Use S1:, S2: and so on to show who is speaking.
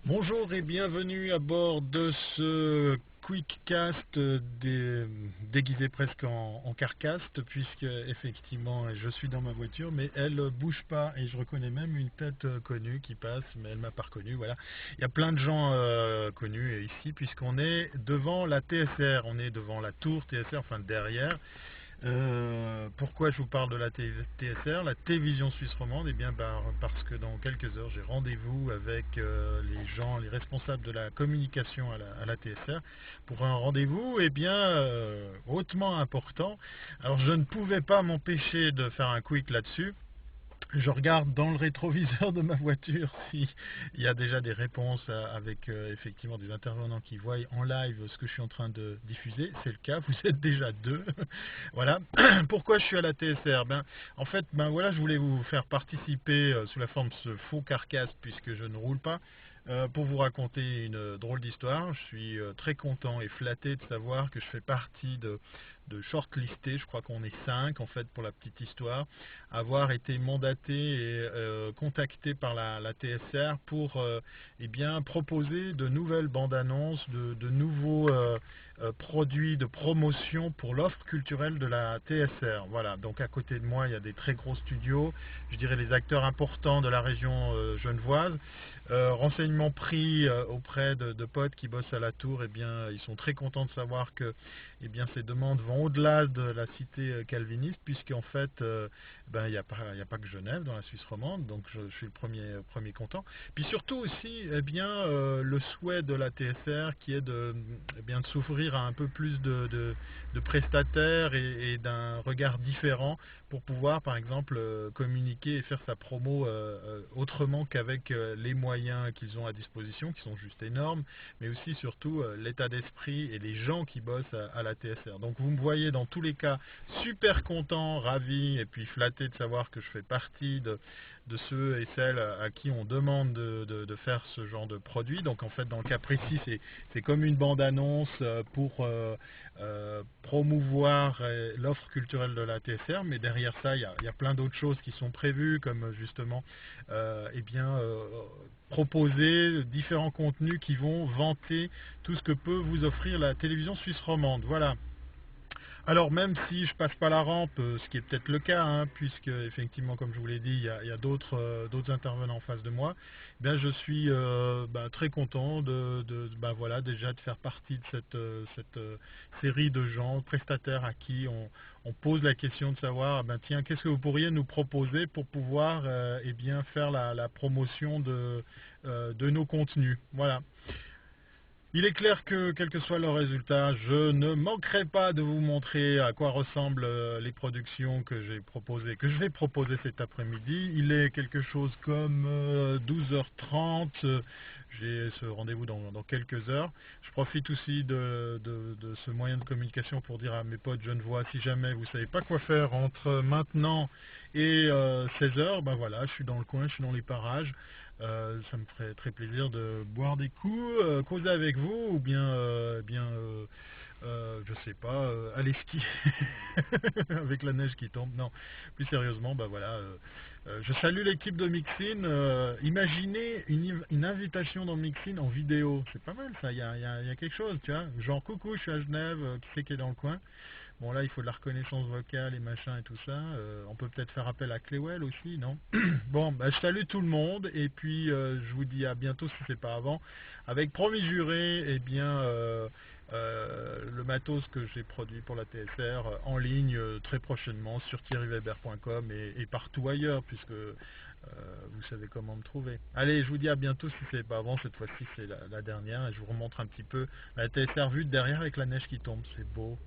S1: Bonjour et bienvenue à bord de ce Quickcast déguisé presque en Carcast, puisque effectivement je suis dans ma voiture mais elle bouge pas et je reconnais même une tête connue qui passe, mais elle m'a pas reconnu. Voilà, il y a plein de gens connus ici puisqu'on est devant la TSR, on est devant la tour TSR, enfin derrière. Pourquoi je vous parle de la TSR, la télévision suisse romande? Eh bien parce que dans quelques heures j'ai rendez-vous avec les gens, les responsables de la communication à la TSR pour un rendez-vous hautement important. Alors je ne pouvais pas m'empêcher de faire un quick là-dessus. Je regarde dans le rétroviseur de ma voiture s'il y a déjà des réponses avec effectivement des intervenants qui voient en live ce que je suis en train de diffuser. C'est le cas, vous êtes déjà deux. Voilà. Pourquoi je suis à la TSR? En fait, voilà, je voulais vous faire participer sous la forme de ce faux carcasse puisque je ne roule pas. Pour vous raconter une drôle d'histoire, je suis très content et flatté de savoir que je fais partie de shortlistés, je crois qu'on est 5 en fait pour la petite histoire, avoir été mandaté et contacté par la TSR pour proposer de nouvelles bandes annonces, de nouveaux produits de promotion pour l'offre culturelle de la TSR. Voilà, donc à côté de moi il y a des très gros studios, je dirais les acteurs importants de la région genevoise. Renseignements pris auprès de potes qui bossent à la tour, ils sont très contents de savoir que ces demandes vont au-delà de la cité calviniste, puisqu'en fait, il n'y a pas que Genève dans la Suisse romande, donc je suis le premier content. Puis surtout aussi, le souhait de la TSR qui est de s'ouvrir à un peu plus de prestataires et d'un regard différent pour pouvoir, par exemple, communiquer et faire sa promo autrement qu'avec les moyens qu'ils ont à disposition, qui sont juste énormes, mais aussi surtout l'état d'esprit et les gens qui bossent à la TSR. Donc vous me voyez dans tous les cas super content, ravi et puis flatté de savoir que je fais partie de ceux et celles à qui on demande de faire ce genre de produit. Donc en fait dans le cas précis c'est comme une bande-annonce pour promouvoir l'offre culturelle de la TSR, mais derrière ça il y a plein d'autres choses qui sont prévues comme justement proposer différents contenus qui vont vanter tout ce que peut vous offrir la télévision suisse romande. Voilà. Alors même si je passe pas la rampe, ce qui est peut-être le cas, hein, puisque effectivement, comme je vous l'ai dit, il y a d'autres intervenants en face de moi, je suis très content voilà, déjà de faire partie de cette série de gens, prestataires à qui on pose la question de savoir, tiens, qu'est-ce que vous pourriez nous proposer pour pouvoir faire la promotion de nos contenus. Voilà. Il est clair que, quel que soit le résultat, je ne manquerai pas de vous montrer à quoi ressemblent les productions que j'ai proposées, que je vais proposer cet après-midi. Il est quelque chose comme 12h30. J'ai ce rendez-vous dans quelques heures. Je profite aussi de ce moyen de communication pour dire à mes potes genevois, si jamais vous ne savez pas quoi faire entre maintenant et 16h, voilà, je suis dans le coin, je suis dans les parages. Ça me ferait très plaisir de boire des coups, causer avec vous, ou je sais pas, aller skier avec la neige qui tombe. Non, plus sérieusement, voilà. Je salue l'équipe de Mixin. Imaginez une invitation dans Mixin en vidéo. C'est pas mal ça, il y a quelque chose, tu vois. Genre, coucou, je suis à Genève, qui c'est qui est dans le coin? Bon là il faut de la reconnaissance vocale et machin et tout ça. On peut peut-être faire appel à Clewell aussi, non? Bon, je salue tout le monde et puis je vous dis à bientôt si c'est pas avant. Avec promis juré, le matos que j'ai produit pour la TSR en ligne très prochainement sur thierryweber.com et partout ailleurs puisque vous savez comment me trouver. Allez, je vous dis à bientôt si c'est pas avant, cette fois-ci c'est la dernière et je vous remontre un petit peu la TSR vue de derrière avec la neige qui tombe, c'est beau.